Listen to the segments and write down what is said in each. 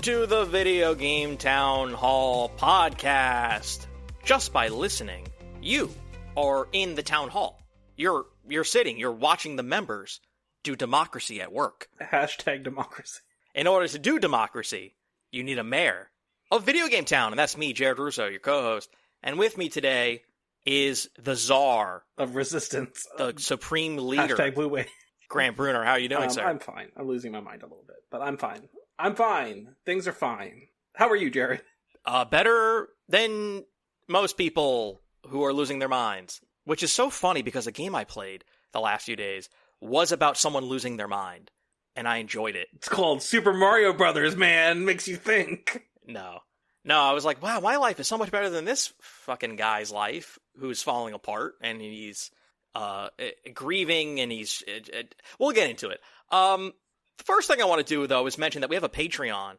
to the Video Game Town Hall podcast. Just by listening, you are in the town hall. You're sitting, you're watching the members do democracy at work. Hashtag democracy. In order to do democracy, you need a mayor of Video Game Town, and that's me, Jared Russo, your co-host. And with me today is the czar of resistance, the supreme leader. Hashtag Blue Wave. Grant Bruner, how are you doing, sir? I'm fine. I'm losing my mind a little bit, but I'm fine. I'm fine. Things are fine. How are you, Jared? Better than most people who are losing their minds. Which is so funny because a game I played the last few days was about someone losing their mind. And I enjoyed it. It's called Super Mario Brothers, man. Makes you think. No, I was like, wow, my life is so much better than this fucking guy's life who's falling apart and he's grieving and he's... we'll get into it. The first thing I want to do, though, is mention that we have a Patreon.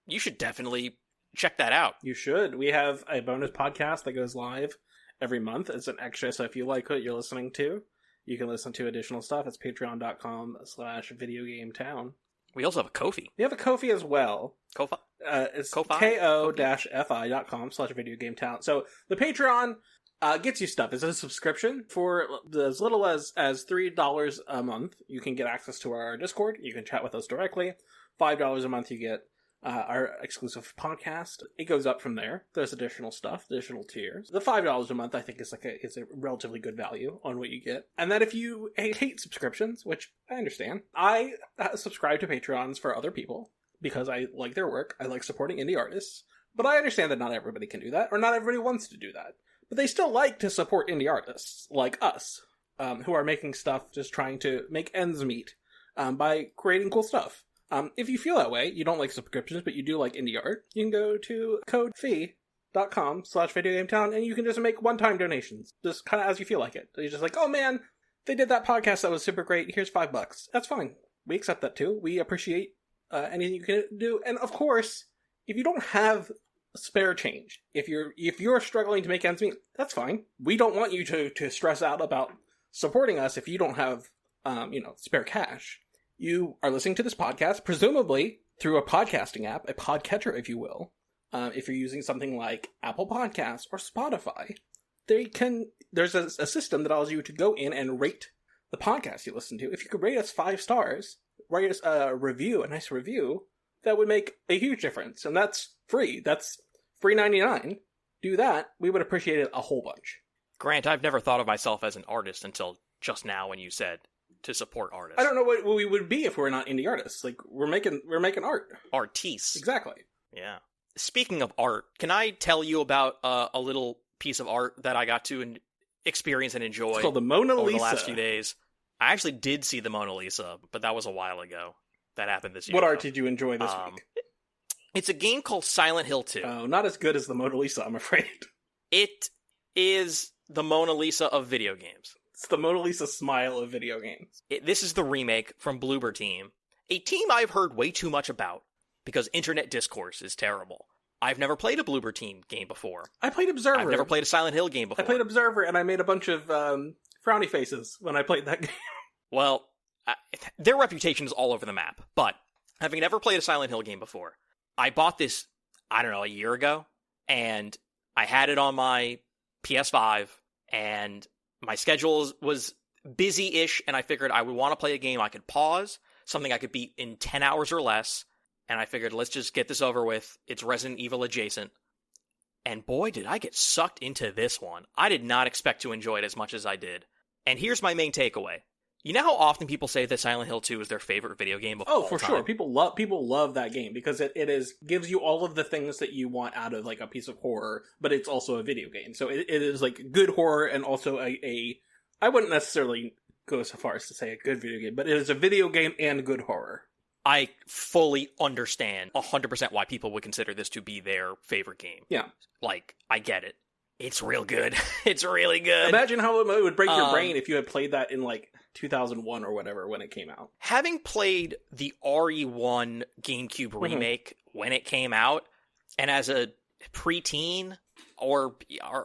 You should definitely check that out. You should. We have a bonus podcast that goes live every month. It's an extra, so if you like what you're listening to, you can listen to additional stuff. It's patreon.com/videogametown. We also have a Ko-fi. We have a Ko-fi as well. Ko-fi? It's ko-fi.com/videogametown. So the Patreon gets you stuff. It's a subscription for as little as $3 a month. You can get access to our Discord. You can chat with us directly. $5 a month, you get our exclusive podcast. It goes up from there. There's additional stuff, additional tiers. The $5 a month, I think, is a relatively good value on what you get. And then if you hate subscriptions, which I understand, I subscribe to Patreons for other people because I like their work. I like supporting indie artists. But I understand that not everybody can do that, or not everybody wants to do that. But they still like to support indie artists like us, who are making stuff, just trying to make ends meet by creating cool stuff. If you feel that way, you don't like subscriptions, but you do like indie art, you can go to codefee.com/videogametown and you can just make one-time donations, just kind of as you feel like it. You're just like, oh man, they did that podcast that was super great, here's $5. That's fine. We accept that too. We appreciate anything you can do. And of course, if you don't have spare change, if you're struggling to make ends meet, that's fine. We don't want you to stress out about supporting us if you don't have spare cash. You are listening to this podcast, presumably through a podcasting app, a podcatcher, if you will. If you're using something like Apple Podcasts or Spotify, there's a system that allows you to go in and rate the podcast you listen to. If you could rate us 5 stars, write us a nice review, that would make a huge difference. And that's free. That's $3.99. Do that. We would appreciate it a whole bunch. Grant, I've never thought of myself as an artist until just now when you said to support artists. I don't know what we would be if we're not indie artists. Like, we're making art. Artistes. Exactly. Yeah. Speaking of art, can I tell you about a little piece of art that I got to experience and enjoy? It's called the Mona Lisa. Over the last few days. I actually did see the Mona Lisa, but that was a while ago. That happened this year. What art did you enjoy this week? It's a game called Silent Hill 2. Oh, not as good as the Mona Lisa, I'm afraid. It is the Mona Lisa of video games. It's the Mona Lisa smile of video games. This is the remake from Bloober Team, a team I've heard way too much about because internet discourse is terrible. I've never played a Bloober Team game before. I played Observer. I've never played a Silent Hill game before. I played Observer, and I made a bunch of frowny faces when I played that game. Well, their reputation is all over the map, but having never played a Silent Hill game before, I bought this, I don't know, a year ago, and I had it on my PS5, and my schedule was busy-ish, and I figured I would want to play a game I could pause, something I could beat in 10 hours or less, and I figured, let's just get this over with. It's Resident Evil adjacent. And boy, did I get sucked into this one. I did not expect to enjoy it as much as I did. And here's my main takeaway. You know how often people say that Silent Hill 2 is their favorite video game of all time? Oh, for sure. People love that game because it gives you all of the things that you want out of like a piece of horror, but it's also a video game. So it is like good horror and also I wouldn't necessarily go so far as to say a good video game, but it is a video game and good horror. I fully understand 100% why people would consider this to be their favorite game. Yeah. Like, I get it. It's real good. It's really good. Imagine how it would break your brain if you had played that in like 2001 or whatever when it came out. Having played the RE1 GameCube remake when it came out, and as a preteen or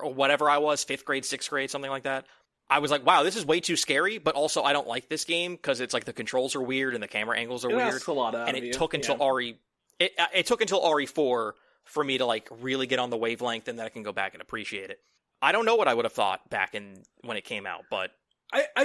whatever I was, 5th grade, 6th grade, something like that, I was like, wow, this is way too scary, but also I don't like this game because it's like the controls are weird and the camera angles are weird. Asks a lot out and of it you. took until RE... It took until RE4 for me to like really get on the wavelength, and then I can go back and appreciate it. I don't know what I would have thought back when it came out, but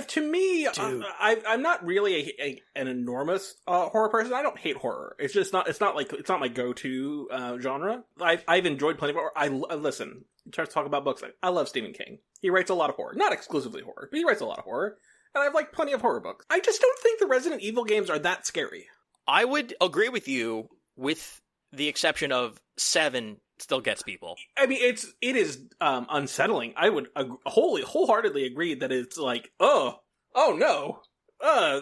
to me, I'm not really an enormous horror person. I don't hate horror. It's just not. It's not my go-to genre. I've enjoyed plenty of horror. Listen. To talk about books. I love Stephen King. He writes a lot of horror, not exclusively horror, but he writes a lot of horror. And I've liked plenty of horror books. I just don't think the Resident Evil games are that scary. I would agree with you, with the exception of 7 still gets people. I mean, it is unsettling. I would wholeheartedly agree that it's like, oh no,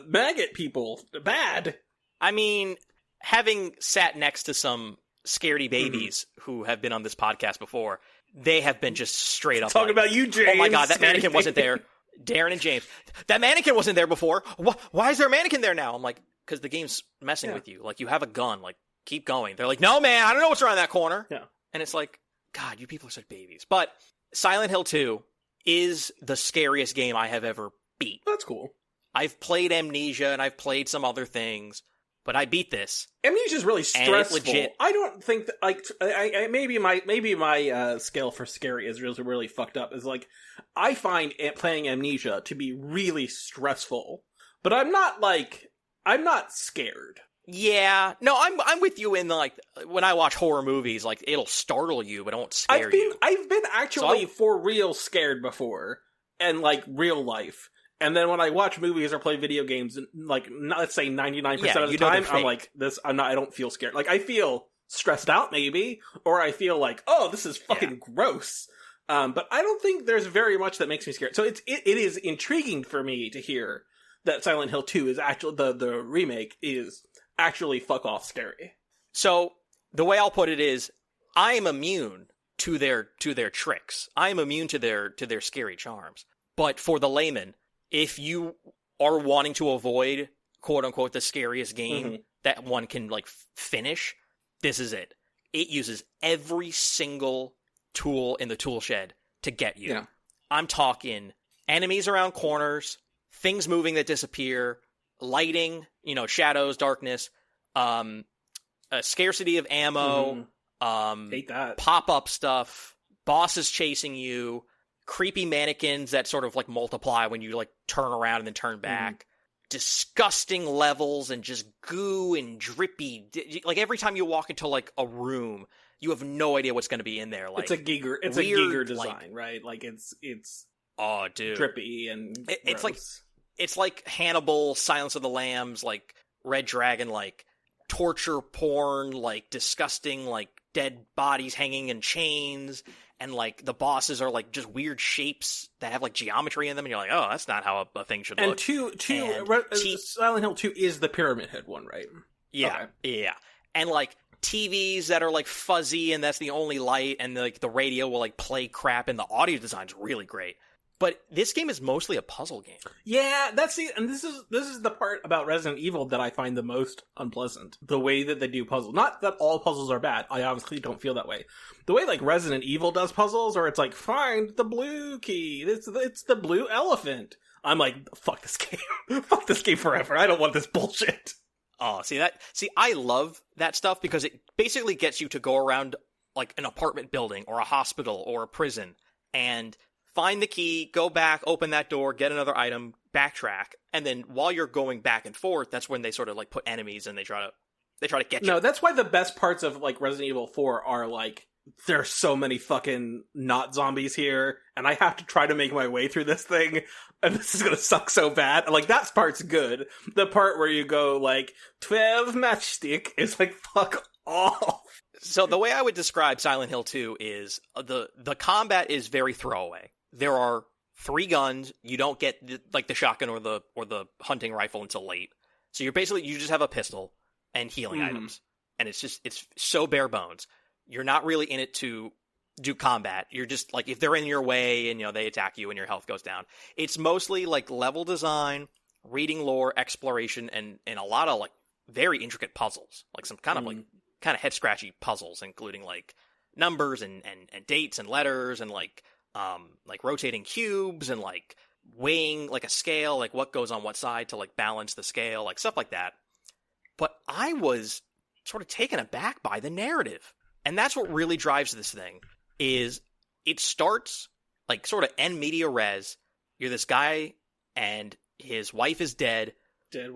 maggot people, bad. I mean, having sat next to some scaredy babies who have been on this podcast before, they have been just straight up talking about you, James. Oh my god, that mannequin wasn't there. Darren and James, that mannequin wasn't there before. Why is there a mannequin there now? I'm like, because the game's messing with you. Like, you have a gun. Like, keep going. They're like, no, man, I don't know what's around that corner. Yeah. And it's like, God, you people are such babies. But Silent Hill 2 is the scariest game I have ever beat. That's cool. I've played Amnesia and I've played some other things, but I beat this. Amnesia is really stressful. Legit. I don't think that, like, maybe my scale for scary is really fucked up. Is like, I find playing Amnesia to be really stressful, but I'm not scared. Yeah, no, I'm with you in like when I watch horror movies, like it'll startle you, but it won't scare you. I've been actually for real scared before, and like real life. And then when I watch movies or play video games, like let's say 99% of the time, I'm like, I don't feel scared. Like I feel stressed out maybe, or I feel like, oh, this is fucking gross. But I don't think there's very much that makes me scared. So it is intriguing for me to hear that Silent Hill 2 is actually the remake is actually fuck off scary. So the way I'll put it is, I am immune to their tricks. I am immune to their scary charms. But for the layman, if you are wanting to avoid quote unquote the scariest game that one can like finish, this is it. It uses every single tool in the tool shed to get you. Yeah. I'm talking enemies around corners, things moving that disappear, lighting, shadows, darkness, a scarcity of ammo, hate that. Pop-up stuff, bosses chasing you, creepy mannequins that sort of like multiply when you like turn around and then turn back, disgusting levels and just goo and drippy. Like every time you walk into like a room, you have no idea what's going to be in there. Like it's a Giger design, right? Like it's oh, dude, drippy and it's like Hannibal, Silence of the Lambs, like Red Dragon, like torture porn, like disgusting, like dead bodies hanging in chains, and like the bosses are like just weird shapes that have like geometry in them, and you're like, oh, that's not how a thing should look. And Silent Hill 2 is the Pyramid Head one, right? Yeah, okay. Yeah, and like TVs that are like fuzzy, and that's the only light, and like the radio will like play crap, and the audio design's really great. But this game is mostly a puzzle game. Yeah, this is the part about Resident Evil that I find the most unpleasant. The way that they do puzzles. Not that all puzzles are bad. I obviously don't feel that way. The way like Resident Evil does puzzles, or it's like, find the blue key. It's the blue elephant. I'm like, fuck this game. Fuck this game forever. I don't want this bullshit. Oh, see, I love that stuff because it basically gets you to go around like an apartment building or a hospital or a prison and find the key, go back, open that door, get another item, backtrack, and then while you're going back and forth, that's when they sort of like put enemies and they try to get you. No, that's why the best parts of like Resident Evil 4 are like, there's so many fucking not zombies here, and I have to try to make my way through this thing, and this is gonna suck so bad. Like, that part's good. The part where you go like 12 matchstick is like, fuck off. So the way I would describe Silent Hill 2 is the combat is very throwaway. There are 3 guns. You don't get the shotgun or the hunting rifle until late. So you just have a pistol and healing items, and it's so bare bones. You're not really in it to do combat. You're just like, if they're in your way and they attack you and your health goes down. It's mostly like level design, reading lore, exploration, and a lot of like very intricate puzzles, like some kind of head scratchy puzzles, including like numbers and dates and letters and like rotating cubes and like weighing like a scale, like what goes on what side to like balance the scale, like stuff like that. But I was sort of taken aback by the narrative. And that's what really drives this thing, is it starts like sort of en media res. You're this guy and his wife is dead,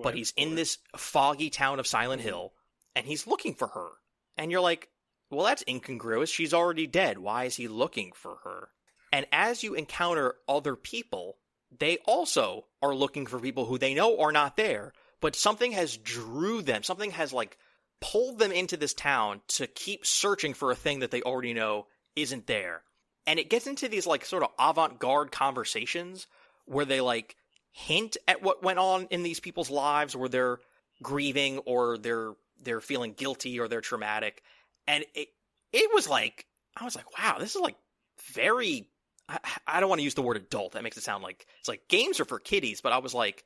but he's in this foggy town of Silent Hill and he's looking for her. And you're like, well, that's incongruous. She's already dead. Why is he looking for her? And as you encounter other people, they also are looking for people who they know are not there, but something has drew them. Something has like pulled them into this town to keep searching for a thing that they already know isn't there. And it gets into these like sort of avant-garde conversations where they like hint at what went on in these people's lives, where they're grieving or they're feeling guilty or they're traumatic. And it was like, I was like, wow, this is like very, I don't want to use the word adult. That makes it sound like it's like games are for kiddies, but I was like,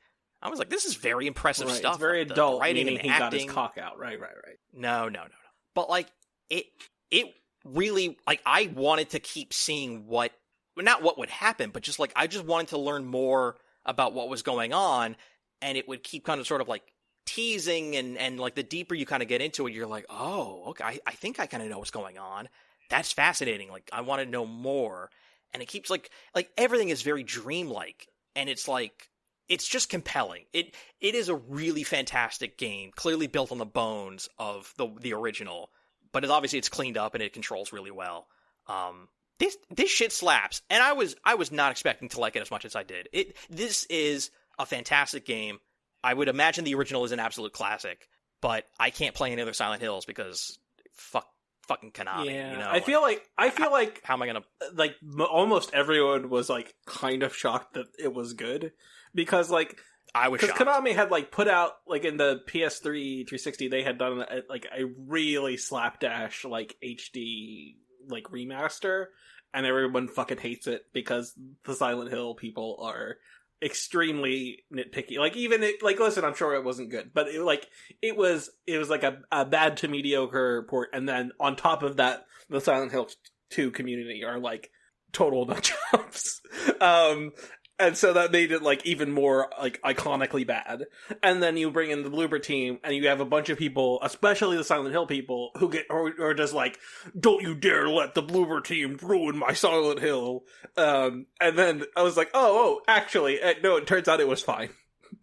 this is very impressive stuff. It's very like adult, the writing meaning and he acting. got his cock out. Right. No. But like it really, like I wanted to keep seeing not what would happen, but just like I just wanted to learn more about what was going on, and it would keep kind of sort of like teasing and like the deeper you kind of get into it, you're like, oh, okay, I think I kind of know what's going on. That's fascinating. Like I want to know more, and it keeps like everything is very dreamlike, and it's like it's just compelling. It is a really fantastic game, clearly built on the bones of the original, but it's cleaned up and it controls really well. This shit slaps, and I was not expecting to like it as much as I did. This is a fantastic game. I would imagine the original is an absolute classic, but I can't play any other Silent Hills because fucking Konami. Yeah, you know? I feel like how am I gonna like almost everyone was like kind of shocked that it was good because like I was shocked. Konami had like put out like in the PS3 360 they had done like a really slapdash like HD like remaster, and everyone fucking hates it because the Silent Hill people are extremely nitpicky. Like even listen, I'm sure it wasn't good, but it was like a bad to mediocre port, and then on top of that, the Silent Hill 2 community are like total nut jobs. And so that made it like even more like iconically bad. And then you bring in the Bloober team, and you have a bunch of people, especially the Silent Hill people, who are just like, "Don't you dare let the Bloober team ruin my Silent Hill." And then I was like, "Oh, actually, no." It turns out it was fine.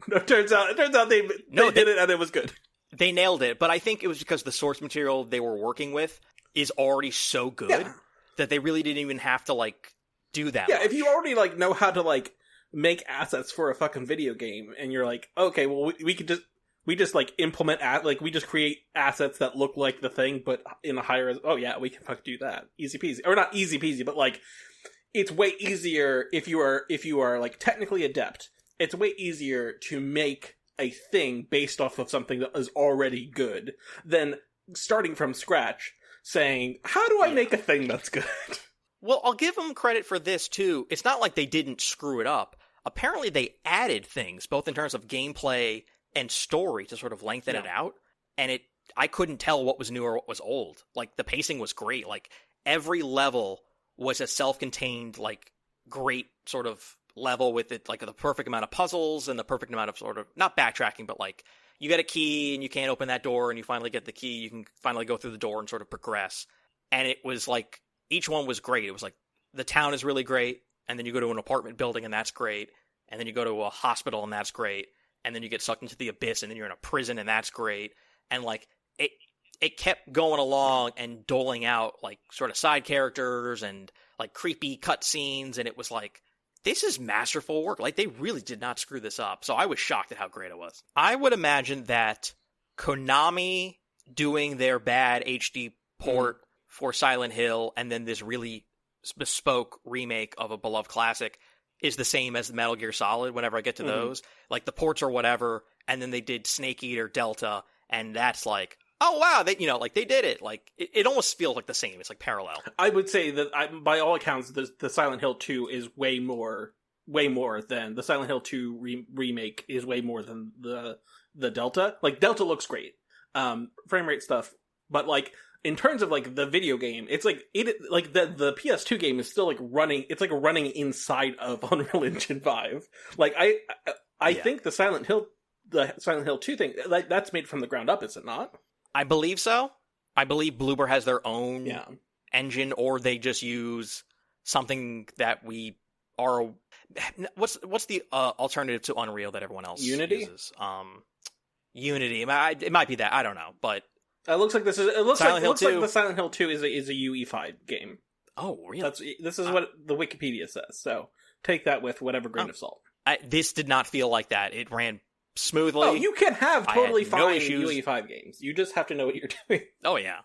It turns out they did it and it was good. They nailed it, but I think it was because the source material they were working with is already so good that they really didn't even have to like do that. Yeah, much. if you already like know how to like make assets for a fucking video game, and you're like, okay, well, we just like implement we just create assets that look like the thing, but in a higher. Oh yeah, we can fucking do that, easy peasy, or not easy peasy, but like it's way easier if you are like technically adept. It's way easier to make a thing based off of something that is already good than starting from scratch, saying, how do I make a thing that's good? Well, I'll give them credit for this, too. It's not like they didn't screw it up. Apparently, they added things, both in terms of gameplay and story, to sort of lengthen it out. And I couldn't tell what was new or what was old. Like, the pacing was great. Like, every level was a self-contained, like, great sort of level with it, like, the perfect amount of puzzles and the perfect amount of sort of, not backtracking, but, like, you get a key and you can't open that door, and you finally get the key, you can finally go through the door and sort of progress. And it was, like, each one was great. It was like, the town is really great, and then you go to an apartment building, and that's great, and then you go to a hospital, and that's great, and then you get sucked into the abyss, and then you're in a prison, and that's great. And, like, it kept going along and doling out, like, sort of side characters and, like, creepy cutscenes, and it was like, this is masterful work. Like, they really did not screw this up, so I was shocked at how great it was. I would imagine that Konami doing their bad HD port for Silent Hill, and then this really bespoke remake of a beloved classic is the same as the Metal Gear Solid whenever I get to those. Like, the ports or whatever, and then they did Snake Eater Delta, and that's like, oh wow, they did it. Like, it almost feels like the same. It's like parallel. I would say that, by all accounts, the Silent Hill 2 is way more than the Silent Hill 2 remake is way more than the Delta. Like, Delta looks great. Frame rate stuff, but like, in terms of like the video game, it's like the PS2 game is still like running. It's like running inside of Unreal Engine 5. Like I think the Silent Hill 2 thing, like, that's made from the ground up, is it not? I believe so. I believe Bloober has their own engine, or they just use something that we are. What's the alternative to Unreal that everyone else uses? Unity. It might be that. I don't know, but it looks like this is. It looks like the Silent Hill 2 is a UE5 game. Oh, really? This is what the Wikipedia says. So take that with whatever grain of salt. This did not feel like that. It ran smoothly. Oh, you can have totally fine UE5 games. You just have to know what you're doing. Oh, yeah.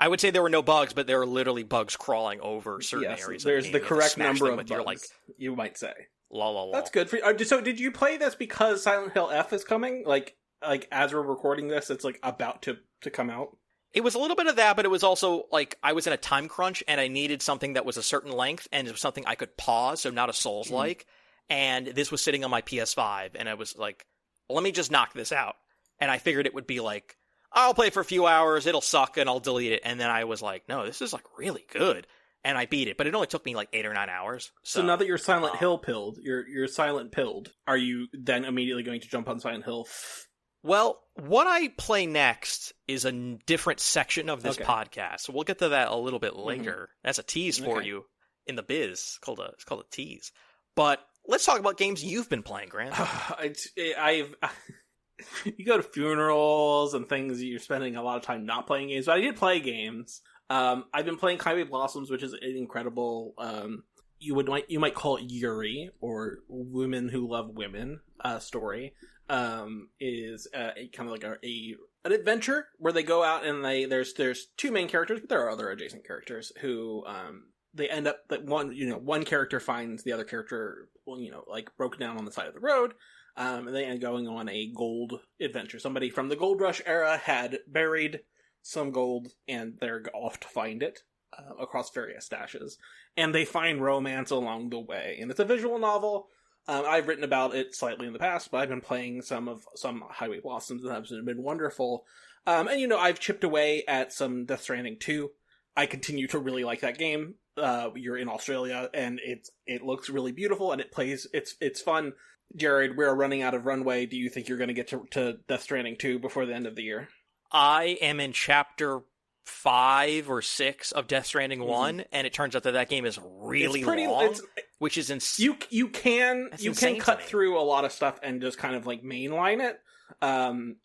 I would say there were no bugs, but there were literally bugs crawling over certain areas. There's the correct number of bugs, you might say. That's good for you. So did you play this because Silent Hill F is coming? Like as we're recording this, it's like about to come out? It was a little bit of that, but it was also like I was in a time crunch and I needed something that was a certain length and it was something I could pause, so not a Souls-like. And this was sitting on my PS5 and I was like, let me just knock this out. And I figured it would be like, I'll play for a few hours, it'll suck, and I'll delete it. And then I was like, no, this is like really good. And I beat it, but it only took me like 8 or 9 hours. So now that you're Silent Hill pilled, you're Silent pilled, are you then immediately going to jump on Silent Hill? Well, what I play next is a different section of this podcast. So we'll get to that a little bit later. That's a tease for you in the biz. It's called a tease. But let's talk about games you've been playing, Grant. You go to funerals and things, you're spending a lot of time not playing games, but I did play games. I've been playing Highway Blossoms, which is an incredible, you might call it Yuri, or Women Who Love Women, story. Is a kind of like an adventure where they go out and there's two main characters, but there are other adjacent characters who, they end up that one character finds the other character, like broken down on the side of the road. And they end up going on a gold adventure. Somebody from the gold rush era had buried some gold, and they're off to find it across various stashes. And they find romance along the way. And it's a visual novel. I've written about it slightly in the past, but I've been playing some Highway Blossoms, and that's been wonderful. And I've chipped away at some Death Stranding 2. I continue to really like that game. You're in Australia, and it looks really beautiful, and it's fun. Jared, we're running out of runway. Do you think you're going to get to Death Stranding 2 before the end of the year? I am in chapter 5 or 6 of Death Stranding 1, and it turns out that game is really long, which is insane. You can cut through a lot of stuff and just kind of like mainline it.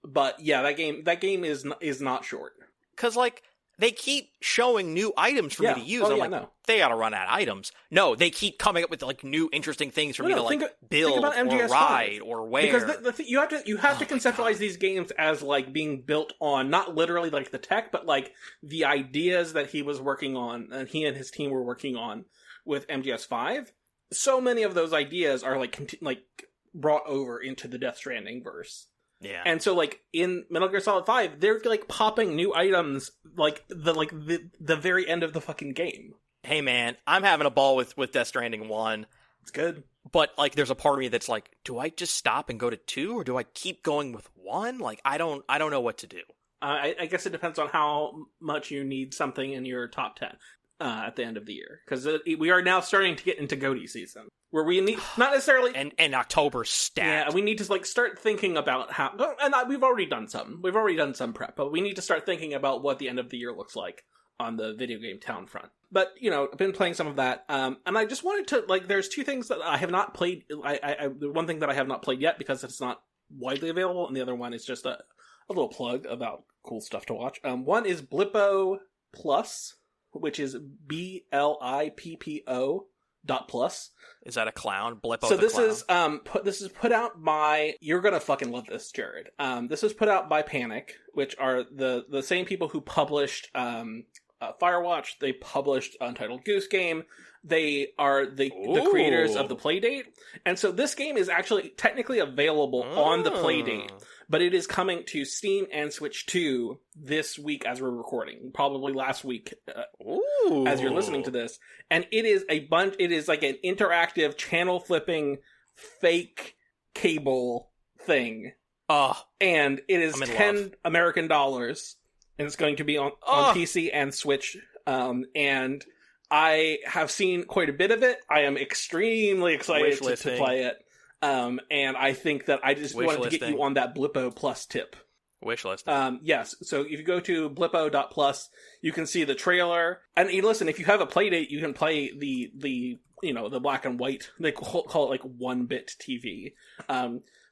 But yeah, that game is not short. Because they keep showing new items for me to use. They gotta run out of items. No, they keep coming up with new interesting things for me to build or ride or wear. Because you have to conceptualize these games as being built on not literally the tech, but the ideas that he was working on and he and his team were working on with MGS5. So many of those ideas are brought over into the Death Stranding verse. Yeah. And so in Metal Gear Solid 5, they're popping new items the very end of the fucking game. Hey man, I'm having a ball with Death Stranding 1. It's good. But there's a part of me that's do I just stop and go to 2 or do I keep going with 1? I don't know what to do. I guess it depends on how much you need something in your top 10 at the end of the year, because we are now starting to get into GOTY season, where we need not necessarily and October stat. Yeah, we need to start thinking about how, and we've already done some prep, but we need to start thinking about what the end of the year looks like on the video game town front. But I've been playing some of that, and I just wanted to there's two things that I have not played. The one thing that I have not played yet because it's not widely available, and the other one is just a little plug about cool stuff to watch. One is Blippo Plus, which is BLIPPO .plus. Is that a clown? Blippo so the this clown? This is put out by, you're gonna fucking love this, Jared. This is put out by Panic, which are the same people who published Firewatch. They published Untitled Goose Game. They are the creators of the Playdate. And so this game is actually technically available on the Playdate, but it is coming to Steam and Switch 2 this week as we're recording. Probably last week as you're listening to this. And it is it is like an interactive channel flipping fake cable thing. And it is $10 American dollars. And it's going to be on PC and Switch. And I have seen quite a bit of it. I am extremely excited to play it. And I think that I just wanted to get you on that Blippo Plus tip. Wish list. Yes. So if you go to blippo.plus, you can see the trailer. And listen, if you have a Playdate, you can play the the black and white. They call it like 1-bit TV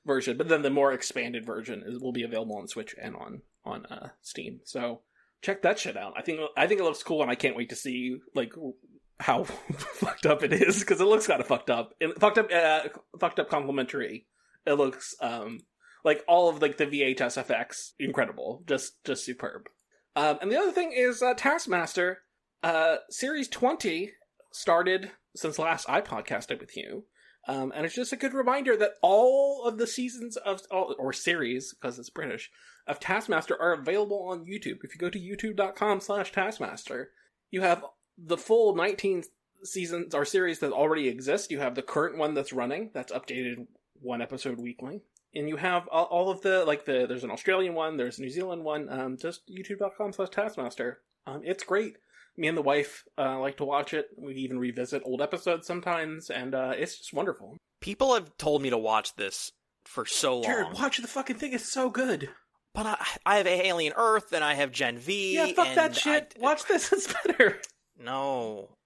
version. But then the more expanded version will be available on Switch and on Steam. So check that shit out. I think it looks cool, and I can't wait to see like how fucked up it is, because it looks kind of fucked up. Fucked up complimentary. It looks like all of like the VHS effects, incredible, just superb. And the other thing is Taskmaster Series 20 started since last I podcasted with you, and it's just a good reminder that all of the seasons or series, because it's British, of Taskmaster are available on YouTube. If you go to youtube.com/Taskmaster, you have the full 19 seasons or series that already exist. You have the current one that's running, that's updated one episode weekly. And you have all of there's an Australian one, there's a New Zealand one, just youtube.com/Taskmaster. It's great. Me and the wife like to watch it. We even revisit old episodes sometimes, and it's just wonderful. People have told me to watch this for so long. Jared, watch the fucking thing. It's so good. But I have Alien Earth, and I have Gen V. Yeah, fuck that shit. Watch this. It's better. No.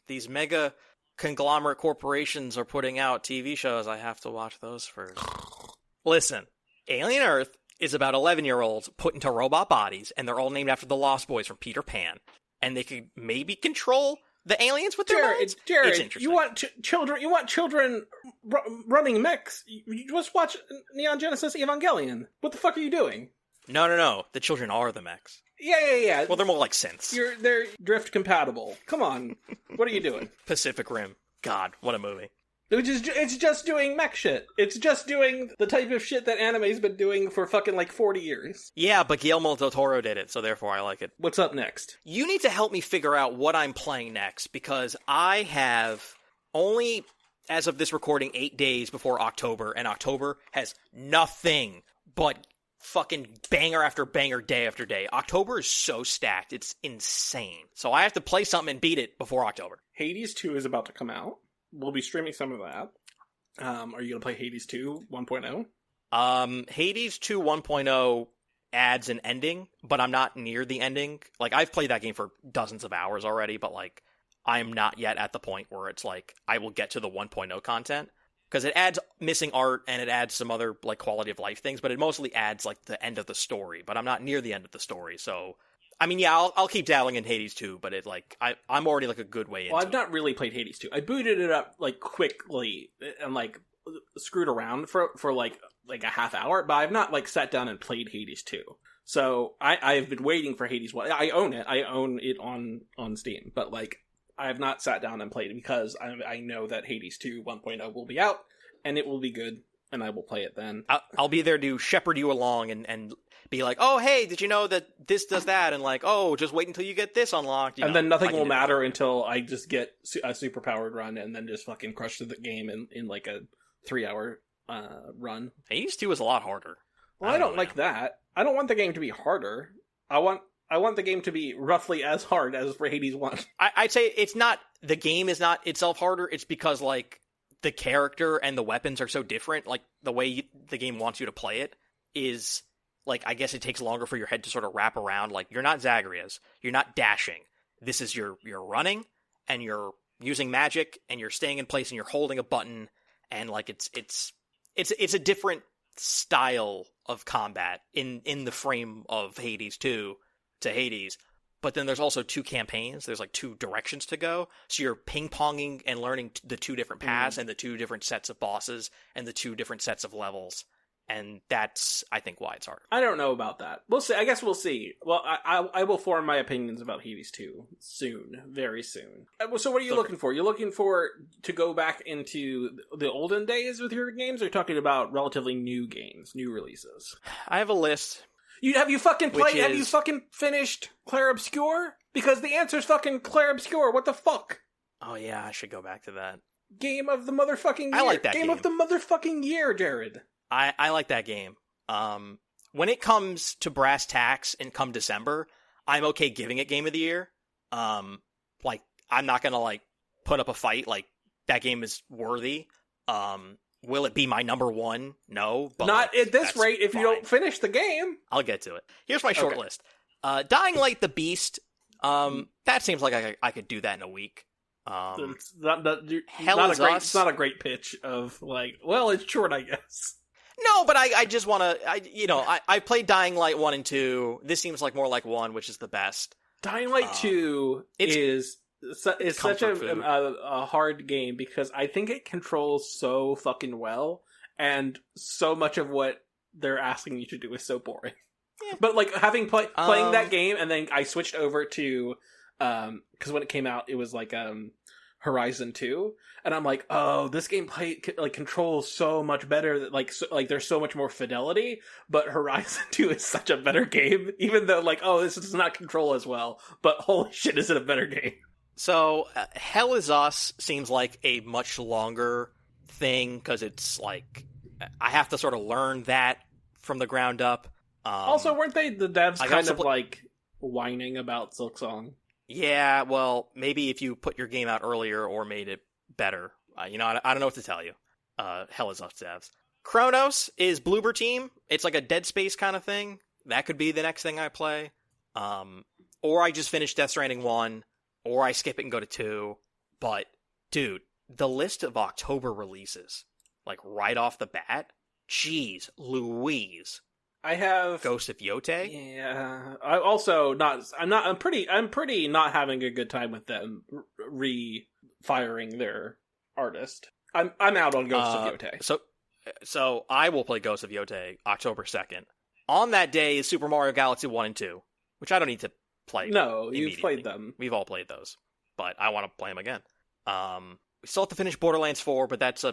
These mega conglomerate corporations are putting out TV shows. I have to watch those first. Listen, Alien Earth is about 11-year-olds put into robot bodies, and they're all named after the Lost Boys from Peter Pan. And they could maybe control the aliens with their minds. Jared, it's interesting. You want children? You want children running mechs? You just watch Neon Genesis Evangelion. What the fuck are you doing? No. The children are the mechs. Yeah. Well, they're more like synths. They're drift compatible. Come on, what are you doing? Pacific Rim. God, what a movie. It's just doing mech shit. It's just doing the type of shit that anime's been doing for fucking like 40 years. Yeah, but Guillermo del Toro did it, so therefore I like it. What's up next? You need to help me figure out what I'm playing next, because I have only, as of this recording, 8 days before October, and October has nothing but fucking banger after banger, day after day. October is so stacked, it's insane. So I have to play something and beat it before October. Hades 2 is about to come out. We'll be streaming some of that. Are you going to play Hades 2 1.0? Hades 2 1.0 adds an ending, but I'm not near the ending. Like, I've played that game for dozens of hours already, but, like, I'm not yet at the point where it's, like, I will get to the 1.0 content. Because it adds missing art, and it adds some other, like, quality of life things, but it mostly adds, like, the end of the story. But I'm not near the end of the story, so... I mean, yeah, I'll keep dabbling in Hades 2, but it, like, I'm already, like, a good way into it. Well, I've not really played Hades 2. I booted it up, like, quickly, and, like, screwed around for like a half hour, but I've not, like, sat down and played Hades 2. So, I've been waiting for Hades 1. I own it. I own it on Steam, but, like, I have not sat down and played it because I know that Hades 2 1.0 will be out, and it will be good, and I will play it then. I'll be there to shepherd you along and be like, oh, hey, did you know that this does that? And like, oh, just wait until you get this unlocked. And then nothing will matter until I just get a super powered run and then just fucking crush the game in like a 3-hour run. Hades 2 is a lot harder. Well, I don't like that. I don't want the game to be harder. I want the game to be roughly as hard as for Hades 1. I'd say it's not, the game is not itself harder. It's because, like, the character and the weapons are so different. Like, the way the game wants you to play it is... Like, I guess it takes longer for your head to sort of wrap around. Like, you're not Zagreus. You're not dashing. This is you're running, and you're using magic, and you're staying in place, and you're holding a button, and, like, it's a different style of combat in the frame of Hades 2 to Hades. But then there's also 2 campaigns. There's, like, 2 directions to go. So you're ping-ponging and learning the 2 different paths and the 2 different sets of bosses and the 2 different sets of levels. And that's, I think, why it's harder. I don't know about that. We'll see. I guess we'll see. Well, I will form my opinions about Hades 2 soon. Very soon. So what are you looking for? You're looking for to go back into the olden days with your games, or are you talking about relatively new games, new releases? I have a list. Have you fucking finished Clair Obscur? Because the answer is fucking Clair Obscur. What the fuck? Oh, yeah, I should go back to that. Game of the motherfucking year. I like that game. Game of the motherfucking year, Jared. I like that game. When it comes to brass tacks and come December, I'm okay giving it Game of the Year. Like, I'm not gonna, like, put up a fight. Like, that game is worthy. Will it be my number one? No, but not at this rate if fine. you don't finish the game. I'll get to it. Here's my short list. Dying Light: The Beast. That seems like I could do that in a week. It's not Us. not a great pitch of like, well, it's short, I guess. No, but I just want to, I played Dying Light 1 and 2. This seems like more like 1, which is the best. Dying Light 2 is such a hard game because I think it controls so fucking well, and so much of what they're asking you to do is so boring. Yeah. But like having playing that game, and then I switched over to because when it came out, it was like Horizon 2, and I'm like, oh, this game controls so much better. That there's so much more fidelity. But Horizon 2 is such a better game, even though this does not control as well. But holy shit, is it a better game? So Hell Is Us seems like a much longer thing because it's like I have to sort of learn that from the ground up. Also, weren't the devs kind of whining about Silksong? Yeah, well, maybe if you put your game out earlier or made it better. I don't know what to tell you. Hell Is Us devs. Chronos is Bloober Team. It's like a Dead Space kind of thing. That could be the next thing I play. Or I just finish Death Stranding 1, or I skip it and go to 2. But, dude, the list of October releases, like right off the bat, jeez Louise. I have Ghost of Yotei. Yeah, I also not. I'm pretty not having a good time with them re-firing their artist. I'm out on Ghost of Yotei. So I will play Ghost of Yotei October 2nd. On that day is Super Mario Galaxy 1 and 2, which I don't need to play. No, you've played them. We've all played those, but I want to play them again. We still have to finish Borderlands 4, but that's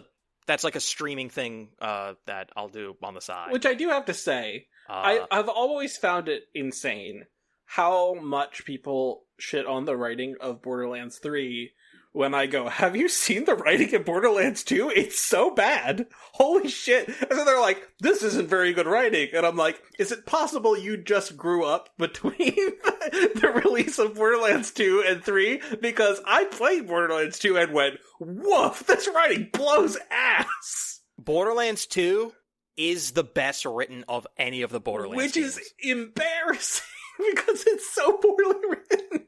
like a streaming thing that I'll do on the side. Which I do have to say, I've always found it insane how much people shit on the writing of Borderlands 3 when I go, have you seen the writing in Borderlands 2? It's so bad. Holy shit. And so they're like, this isn't very good writing. And I'm like, is it possible you just grew up between the release of Borderlands 2 and 3? Because I played Borderlands 2 and went, woof, this writing blows ass. Borderlands 2 is the best written of any of the Borderlands games. Which is embarrassing because it's so poorly written.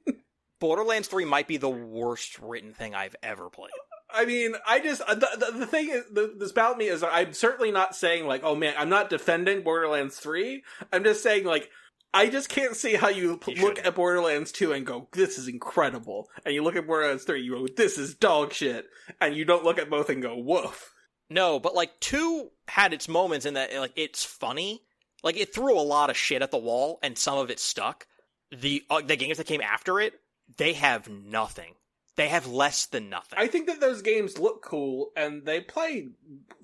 Borderlands 3 might be the worst written thing I've ever played. I mean, I just the thing is, this about me is I'm certainly not saying like, oh man, I'm not defending Borderlands 3. I'm just saying like, I just can't see how you look at Borderlands 2 and go, this is incredible, and you look at Borderlands 3, you go, this is dog shit, and you don't look at both and go, woof. No, but like 2 had its moments in that like it's funny, like it threw a lot of shit at the wall, and some of it stuck. The games that came after it, they have nothing. They have less than nothing. I think that those games look cool, and they play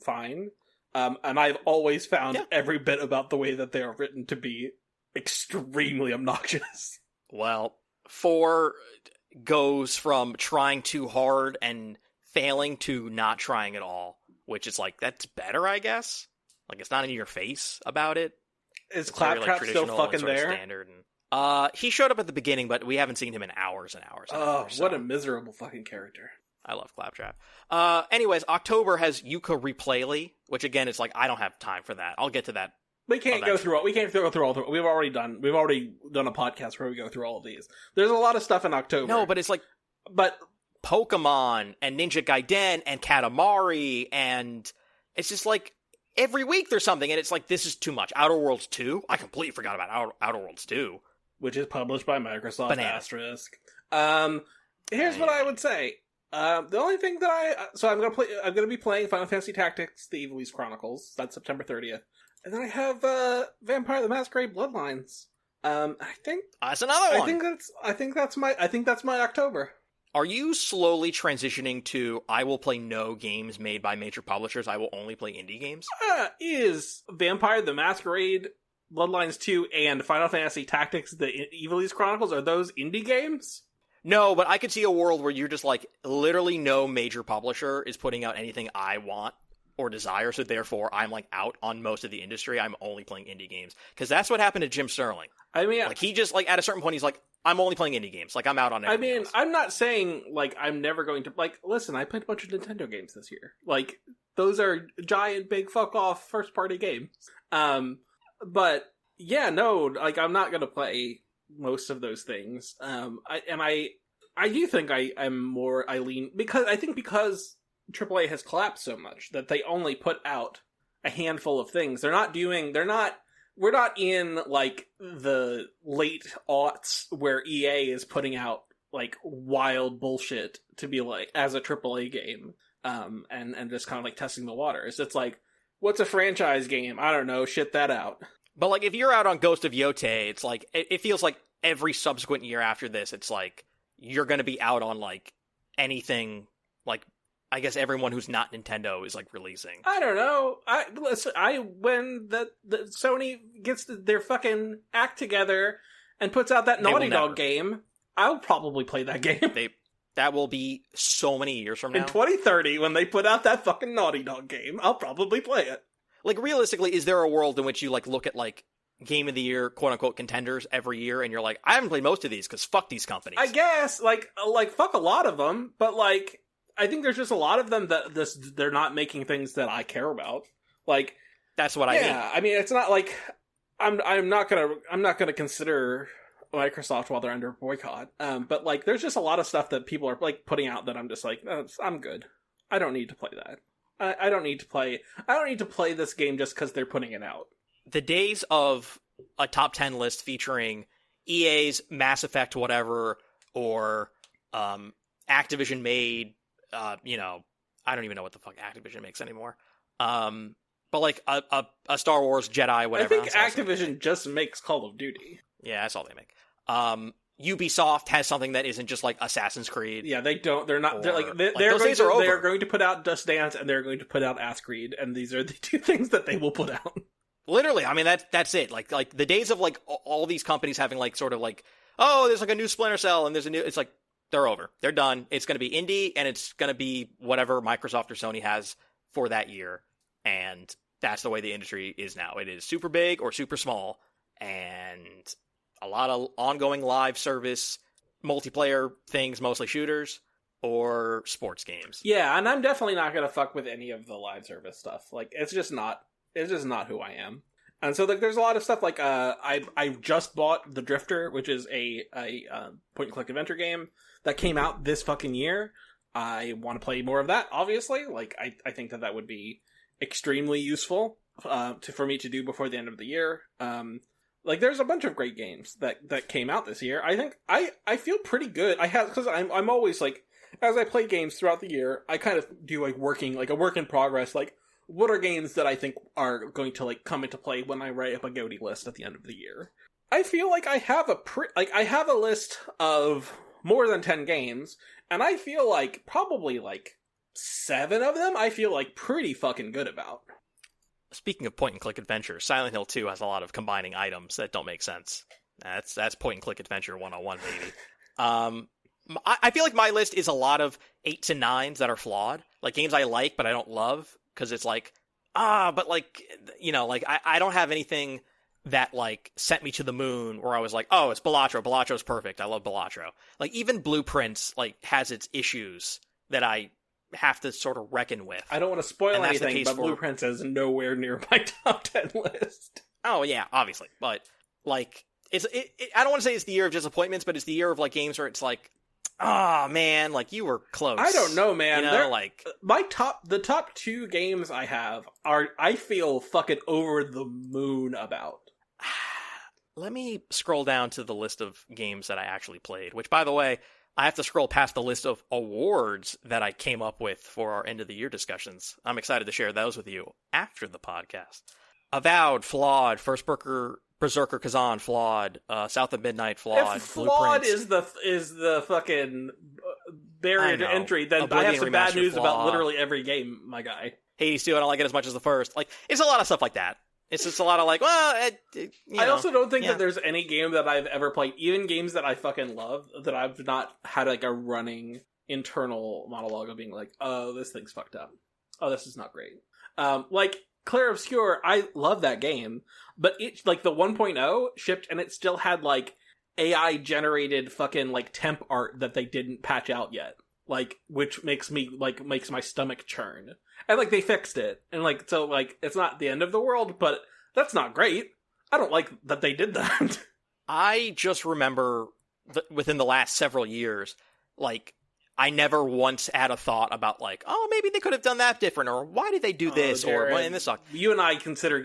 fine. And I've always found every bit about the way that they are written to be extremely obnoxious. Well, 4 goes from trying too hard and failing to not trying at all, which is like, that's better, I guess? Like, it's not in your face about it. Is Claptrap still fucking there? Standard and... he showed up at the beginning, but we haven't seen him in hours and hours and hours. What a miserable fucking character. I love Claptrap. Anyways, October has Yuka Replayly, which again, it's like, I don't have time for that. I'll get to that. We can't go through all we've already done a podcast where we go through all of these. There's a lot of stuff in October. No, but it's like, Pokemon and Ninja Gaiden and Katamari, and it's just like, every week there's something, and it's like, this is too much. Outer Worlds 2? I completely forgot about Outer Worlds 2. Which is published by Microsoft. Banana. Asterisk. Here's what I would say. The only thing that I'm gonna be playing Final Fantasy Tactics: The Evil East Chronicles. That's September 30th, and then I have Vampire the Masquerade Bloodlines. I think that's another one. I think that's my October. Are you slowly transitioning to, I will play no games made by major publishers, I will only play indie games? Is Vampire the Masquerade Bloodlines 2 and Final Fantasy Tactics: The Evil East Chronicles, are those indie games? No, but I could see a world where you're just like, literally no major publisher is putting out anything I want or desire, so therefore I'm like out on most of the industry, I'm only playing indie games. Because that's what happened to Jim Sterling. I mean, like he just like, at a certain point he's like, I'm only playing indie games. Like, I'm out on everything else. I'm not saying, like, I'm never going to... Like, listen, I played a bunch of Nintendo games this year. Like, those are giant, big, fuck-off, first-party games. But, yeah, no, like, I'm not going to play most of those things. I do think I lean... Because AAA has collapsed so much that they only put out a handful of things. We're not in, like, the late aughts where EA is putting out, like, wild bullshit to be, like, as a AAA game, and just kind of, like, testing the waters. It's like, what's a franchise game? I don't know, shit that out. But, like, if you're out on Ghost of Yotei, it's like, it feels like every subsequent year after this, it's like, you're gonna be out on, like, anything, like, I guess everyone who's not Nintendo is, like, releasing. I don't know. When the Sony gets their fucking act together and puts out that Naughty Dog game, I'll probably play that game. That will be so many years from now. In 2030, when they put out that fucking Naughty Dog game, I'll probably play it. Like, realistically, is there a world in which you, like, look at, like, Game of the Year, quote-unquote, contenders every year, and you're like, I haven't played most of these, because fuck these companies. I guess, like, fuck a lot of them, but, like, I think there's just a lot of them that they're not making things that I care about. Like, that's what I mean. Yeah, I mean, it's not like I'm not gonna consider Microsoft while they're under boycott. But like, there's just a lot of stuff that people are like putting out that I'm just like, I'm good. I don't need to play that. I don't need to play this game just because they're putting it out. The days of a top 10 list featuring EA's Mass Effect whatever or Activision made. I don't even know what the fuck Activision makes anymore. But like a Star Wars Jedi, whatever. I think Activision just makes Call of Duty. Yeah, that's all they make. Ubisoft has something that isn't just like Assassin's Creed. Yeah, they don't. They're not. They're like they're going to put out Just Dance and they're going to put out Ass Creed, and these are the two things that they will put out. Literally, I mean that's it. Like the days of like all these companies having like sort of like, oh, there's like a new Splinter Cell and there's a new. It's like. They're over. They're done. It's going to be indie, and it's going to be whatever Microsoft or Sony has for that year. And that's the way the industry is now. It is super big or super small, and a lot of ongoing live service, multiplayer things, mostly shooters, or sports games. Yeah, and I'm definitely not going to fuck with any of the live service stuff. Like, it's just not who I am. And so, like, there's a lot of stuff, like, I just bought The Drifter, which is a point-and-click adventure game that came out this fucking year. I want to play more of that, obviously. Like, I think that would be extremely useful for me to do before the end of the year. Like, there's a bunch of great games that came out this year. I think I feel pretty good. Because I'm always, like, as I play games throughout the year, I kind of do, like, a work in progress, like, what are games that I think are going to, like, come into play when I write up a GOTY list at the end of the year? I feel like I have a list of more than 10 games, and I feel like probably, like, 7 of them I feel, like, pretty fucking good about. Speaking of point-and-click adventure, Silent Hill 2 has a lot of combining items that don't make sense. That's point-and-click adventure 101, baby. I feel like my list is a lot of 8s and 9s that are flawed. Like, games I like, but I don't love. Because it's like, but like, like I don't have anything that like sent me to the moon where I was like, oh, it's Balatro. Balatro's perfect. I love Balatro. Like even Blueprints like has its issues that I have to sort of reckon with. I don't want to spoil anything, but Blueprints is nowhere near my top 10 list. Oh yeah, obviously. But like, I don't want to say it's the year of disappointments, but it's the year of like games where it's like, oh man, like you were close. I don't know, man. Like the top 2 games I have I feel fucking over the moon about. Let me scroll down to the list of games that I actually played, which by the way, I have to scroll past the list of awards that I came up with for our end of the year discussions. I'm excited to share those with you after the podcast. Avowed, flawed, First Berserker Kazan, flawed. South of Midnight, flawed. If flawed is the fucking barrier to entry, then Oblivion I have some bad news about literally every game, my guy. Hades 2, I don't like it as much as the first. Like, it's a lot of stuff like that. It's just a lot of like, well, I also don't think that there's any game that I've ever played, even games that I fucking love, that I've not had like a running internal monologue of being like, oh, this thing's fucked up. Oh, this is not great. Like, Clair Obscur, I love that game, but it like the 1.0 shipped and it still had like AI generated fucking like temp art that they didn't patch out yet. Like, which makes my stomach churn. And like they fixed it. And like, so like it's not the end of the world, but that's not great. I don't like that they did that. I just remember within the last several years, like, I never once had a thought about, like, oh, maybe they could have done that different, or why did they do this, Jared, or and this sucked. You and I consider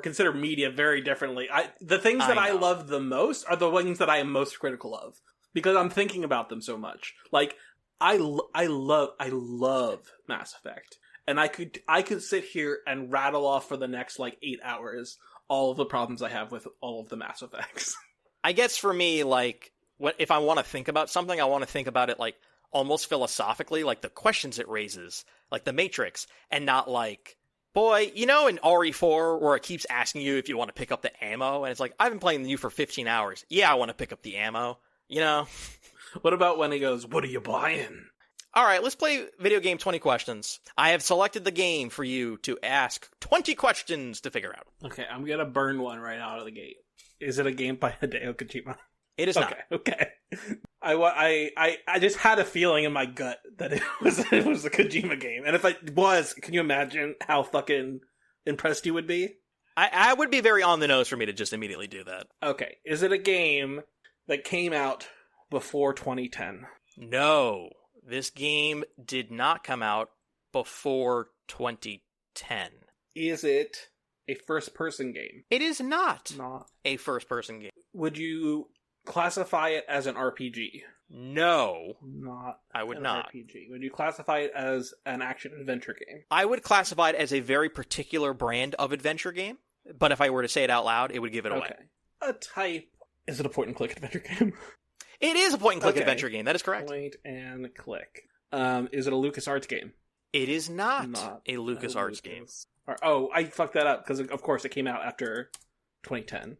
consider media very differently. The things that I love the most are the things that I am most critical of, because I'm thinking about them so much. Like, I love Mass Effect, and I could sit here and rattle off for the next, like, 8 hours all of the problems I have with all of the Mass Effects. I guess for me, like, if I want to think about something, I want to think about it, like, almost philosophically, like the questions it raises, like the Matrix, and not like, boy, you know, in RE4 where it keeps asking you if you want to pick up the ammo, and it's like, I've been playing you for 15 hours. Yeah, I want to pick up the ammo, you know? What about when he goes, what are you buying? All right, let's play video game 20 questions. I have selected the game for you to ask 20 questions to figure out. Okay, I'm gonna burn one right out of the gate. Is it a game by Hideo Kojima? It is not. Okay. I just had a feeling in my gut that it was a Kojima game, and if it was, can you imagine how fucking impressed you would be? I would be very on the nose for me to just immediately do that. Okay, is it a game that came out before 2010? No, this game did not come out before 2010. Is it a first-person game? It is not Not a first-person game. Would you classify it as an RPG? No. Not. I would an not. RPG. Would you classify it as an action-adventure game? I would classify it as a very particular brand of adventure game, but if I were to say it out loud, it would give it away. Okay. A type... Is it a point-and-click adventure game? It is a point-and-click adventure game, that is correct. Point-and-click. Is it a LucasArts game? It is not a LucasArts game. Oh, I fucked that up, because of course it came out after 2010.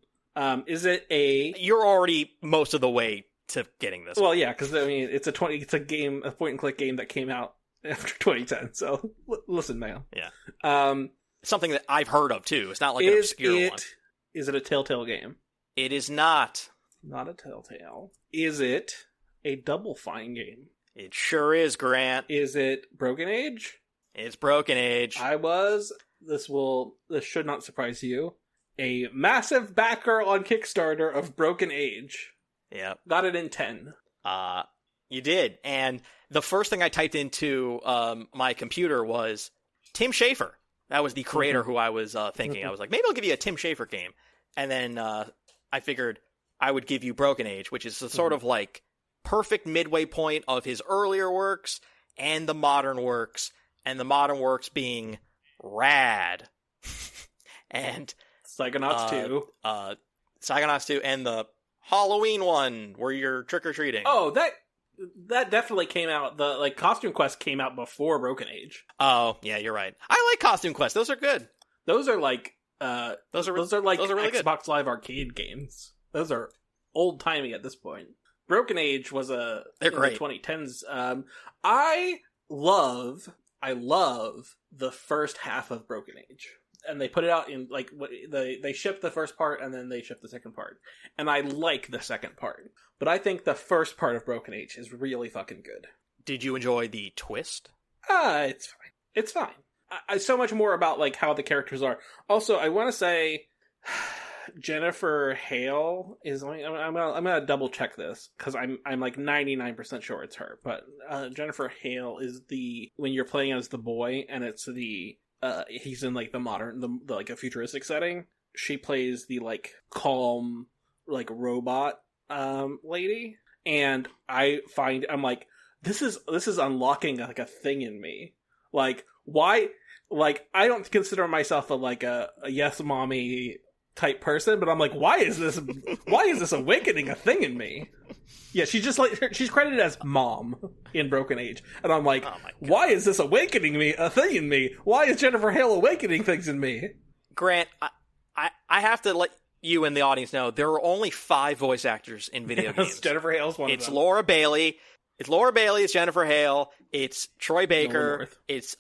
Is it a... You're already most of the way to getting this. Well, yeah, because I mean, it's a point-and-click game that came out after 2010. So listen, man. Yeah. Something that I've heard of too. It's not like an obscure one. Is it a Telltale game? It is not. Not a Telltale. Is it a Double Fine game? It sure is, Grant. Is it Broken Age? It's Broken Age. This should not surprise you, a massive backer on Kickstarter of Broken Age. Yep. Got it in 10. You did. And the first thing I typed into my computer was Tim Schafer. That was the creator who I was thinking. I was like, maybe I'll give you a Tim Schafer game. And then I figured I would give you Broken Age, which is a sort of like perfect midway point of his earlier works and the modern works. And the modern works being rad. And Psychonauts 2. Psychonauts 2 and the Halloween one where you're trick-or-treating. Oh, that definitely came out. The Costume Quest came out before Broken Age. Oh, yeah, you're right. I like Costume Quest. Those are good. Those are like those are really Xbox good. Live arcade games. Those are old-timey at this point. Broken Age was They're in great. the 2010s. I love the first half of Broken Age. And they put it out in, like, they shipped the first part and then they shipped the second part. And I like the second part. But I think the first part of Broken Age is really fucking good. Did you enjoy the twist? It's fine. It's fine. So much more about, like, how the characters are. Also, I want to say Jennifer Hale is... I'm gonna double check this, because I'm like 99% sure it's her. But Jennifer Hale is when you're playing as the boy, and it's he's in, like, the modern, like, a futuristic setting. She plays the, like, calm, like, robot lady. And I'm like, this is unlocking, like, a thing in me. Like, why? Like, I don't consider myself a yes mommy type person, but I'm like, why is this awakening a thing in me? Yeah, she's credited as mom in Broken Age. And I'm like, why is this awakening me a thing in me? Why is Jennifer Hale awakening things in me? Grant, I have to let you and the audience know there are only 5 voice actors in video games. Jennifer Hale's one of them. It's Laura Bailey. It's Jennifer Hale. It's Troy Baker. It's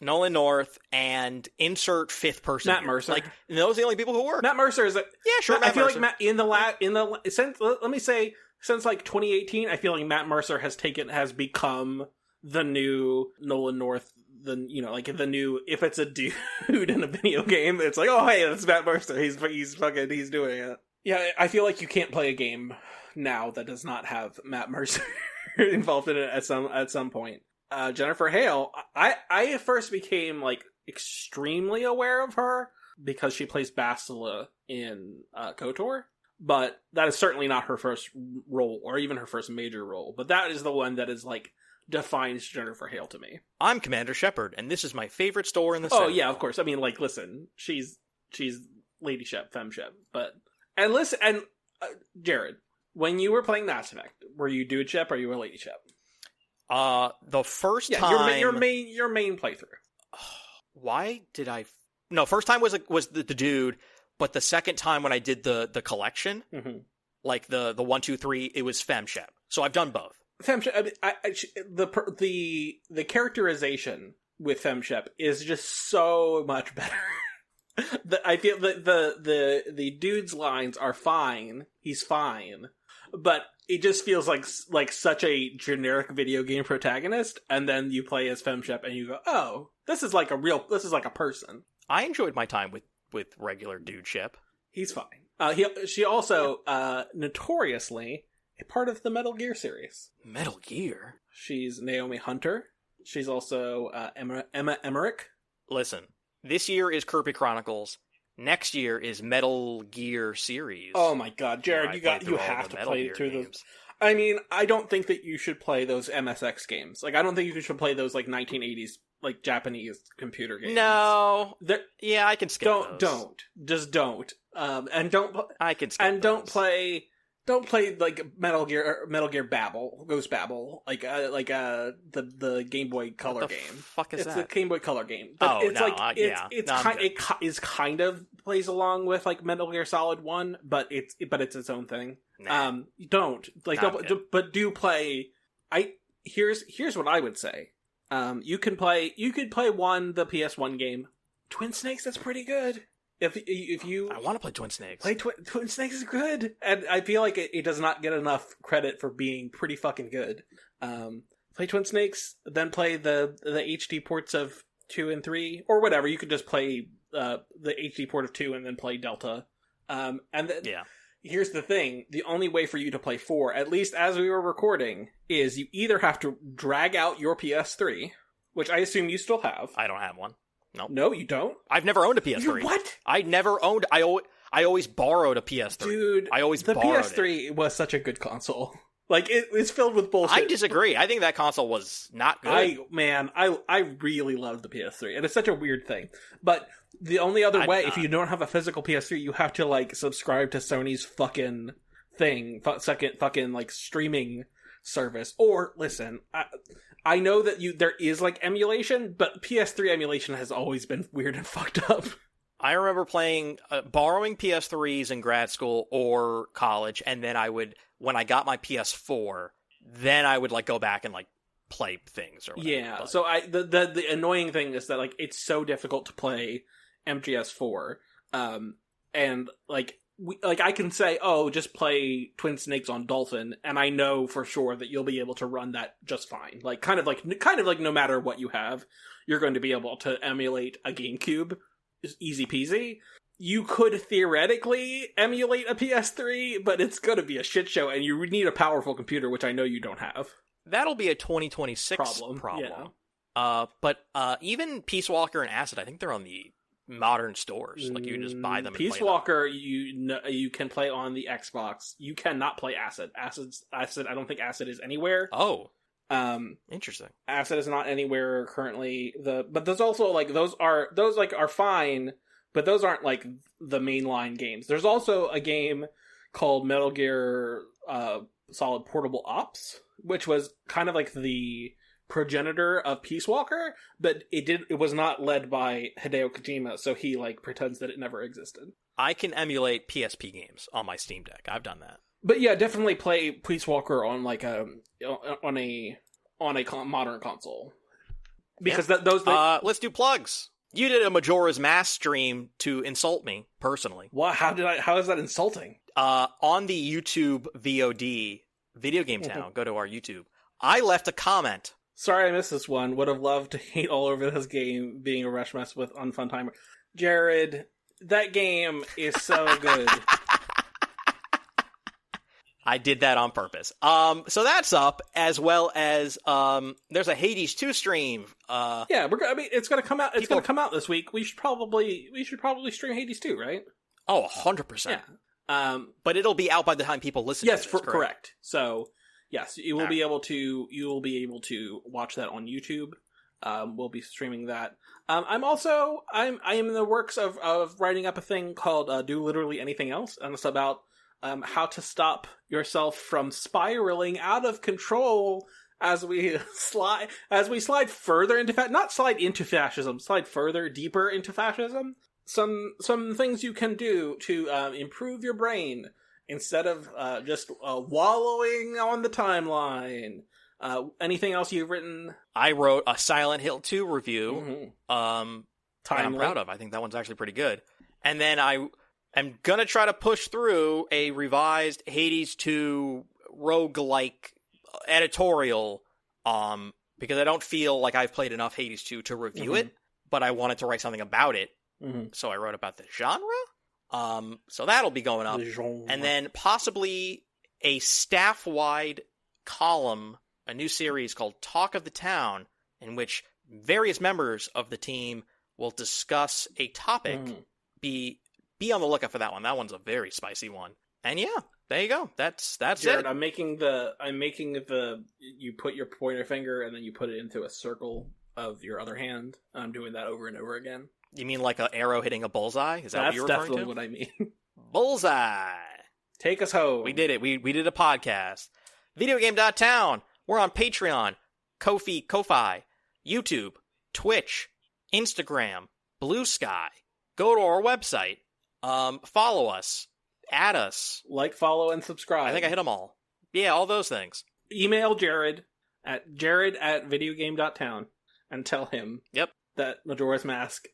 Nolan North, and insert fifth person. Matt Mercer. Like, those are the only people who work. Matt Mercer is a... Yeah, sure, I Matt feel Mercer. like let me say, since like 2018, I feel like Matt Mercer has become the new Nolan North. The new, if it's a dude in a video game, it's like, oh hey, that's Matt Mercer. He's doing it. Yeah, I feel like you can't play a game now that does not have Matt Mercer involved in it at some point. Jennifer Hale, I first became like extremely aware of her because she plays Bastila in KOTOR, but that is certainly not her first role or even her first major role. But that is the one that is like defines Jennifer Hale to me. I'm Commander Shepard, and this is my favorite store in the Oh city. yeah, of course. I mean, like, listen, she's Lady Shep, Femme Shep, Jared, when you were playing Mass Effect, were you Dude Shep or you were Lady Shep? The first time... your main playthrough. Why did I... No, first time was the dude, but the second time when I did the collection, like the 1, 2, 3, it was Femme Shep. So I've done both. Femme Shep, the characterization with Femme Shep is just so much better. I feel that the dude's lines are fine. He's fine, but it just feels like such a generic video game protagonist. And then you play as Femme Shep, and you go, "Oh, this is like a person." I enjoyed my time with regular Dude Shep. He's fine. She also notoriously a part of the Metal Gear series. Metal Gear? She's Naomi Hunter. She's also Emma Emmerich. Listen, this year is Kirby Chronicles. Next year is Metal Gear series. Oh my god, Jared, you have to play through those. I mean, I don't think that you should play those MSX games. Like, I don't think you should play those like 1980s like Japanese computer games. No. Yeah, I can skip those. Don't. I can skip those. Don't play like Metal Gear Babel, Ghost Babel, like the Game Boy Color game. Fuck is that? It's the Game Boy Color game. But it's kind of plays along with like Metal Gear Solid 1, but it's its own thing. Nah. But do play. Here's what I would say. You could play the PS1 game, Twin Snakes. That's pretty good. If you I want to play Twin Snakes. Twin Snakes is good, and I feel like it does not get enough credit for being pretty fucking good. Play Twin Snakes, then play the HD ports of 2 and 3, or whatever. You could just play the HD port of 2 and then play Delta. Here's the thing: the only way for you to play 4, at least as we were recording, is you either have to drag out your PS3, which I assume you still have. I don't have one. Nope. No, you don't? I've never owned a PS3. What? I never owned... I always borrowed a PS3. Dude, I always the borrowed PS3 was such a good console. Like, it's filled with bullshit. I disagree. I think that console was not good. I really loved the PS3, and it's such a weird thing. But the only other way, if you don't have a physical PS3, you have to, like, subscribe to Sony's fucking thing, fucking, like, streaming service. Or, listen, I know that there is like emulation, but PS3 emulation has always been weird and fucked up. I remember borrowing PS3s in grad school or college, and then when I got my PS4, then I would like go back and like play things or whatever. Yeah. But... So the annoying thing is that like it's so difficult to play MGS4, and like. I can say, oh, just play Twin Snakes on Dolphin, and I know for sure that you'll be able to run that just fine. Like, kind of like no matter what you have, you're going to be able to emulate a GameCube. It's easy peasy. You could theoretically emulate a PS3, but it's going to be a shit show, and you need a powerful computer, which I know you don't have. That'll be a 2026 problem. Yeah. But even Peace Walker and Acid, I think they're on the modern stores. Like, you just buy them and Peace Walker, you can play on the Xbox. You cannot play Acid. Acid, I don't think Acid is anywhere. Oh. Interesting. Acid is not anywhere currently. But there's also like those are fine, but those aren't like the mainline games. There's also a game called Metal Gear Solid Portable Ops, which was kind of like the progenitor of Peace Walker, but it was not led by Hideo Kojima, so he like pretends that it never existed. I can emulate PSP games on my Steam Deck. I've done that. But yeah, definitely play Peace Walker on like a modern console. Because let's do plugs. You did a Majora's Mask stream to insult me personally. What? How is that insulting? On the YouTube VOD, Video Game Town, go to our YouTube. I left a comment. Sorry I missed this one. Would have loved to hate all over this game being a rush mess with Unfun Timer. Jared, that game is so good. I did that on purpose. So that's up, as well as there's a Hades 2 stream. Yeah, it's gonna come out. It's gonna come out this week. We should probably stream Hades 2, right? Oh, 100%. Yeah. But it'll be out by the time people listen. Yes, to this, correct. So yes, you will be able to watch that on YouTube. We'll be streaming that. I am in the works of writing up a thing called Do Literally Anything Else, and it's about how to stop yourself from spiraling out of control as we slide further into not slide into fascism, slide further deeper into fascism. Some things you can do to improve your brain instead of just wallowing on the timeline. Anything else you've written? I wrote a Silent Hill 2 review. Timely. I'm proud of. I think that one's actually pretty good. And then I'm gonna try to push through a revised Hades 2 roguelike editorial, because I don't feel like I've played enough Hades 2 to review it, but I wanted to write something about it. So I wrote about the genre. So that'll be going up. And then possibly a staff-wide column, a new series called Talk of the Town, in which various members of the team will discuss a topic. Be on the lookout for that one. That one's a very spicy one. And yeah, there you go. That's Jared, it. I'm making the you put your pointer finger and then you put it into a circle of your other hand. I'm doing that over and over again. You mean like an arrow hitting a bullseye? Is that what you're referring to? That's definitely what I mean. Bullseye. Take us home. We did it. We did a podcast. Videogame.town. We're on Patreon, Ko-fi, YouTube, Twitch, Instagram, Blue Sky. Go to our website. Follow us. Add us. Like, follow, and subscribe. I think I hit them all. Yeah, all those things. Email Jared at videogame.town and tell him that Majora's Mask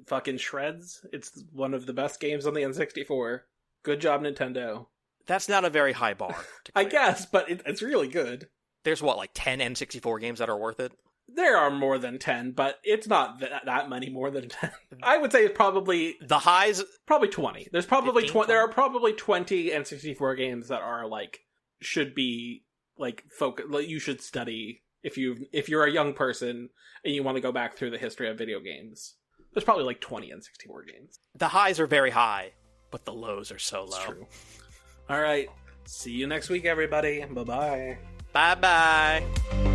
fucking shreds. It's one of the best games on the N64. Good job, Nintendo. That's not a very high bar. I guess, but it's really good. There's like 10 N64 games that are worth it? There are more than 10, but it's not that many more than 10. I would say it's probably... The highs? Probably 20. There's probably 20. There are probably 20 N64 games that are, should be, you should study if you're a young person and you want to go back through the history of video games. There's probably, 20 N64 games. The highs are very high, but the lows are so low. That's true. All right. See you next week, everybody. Bye-bye. Bye-bye.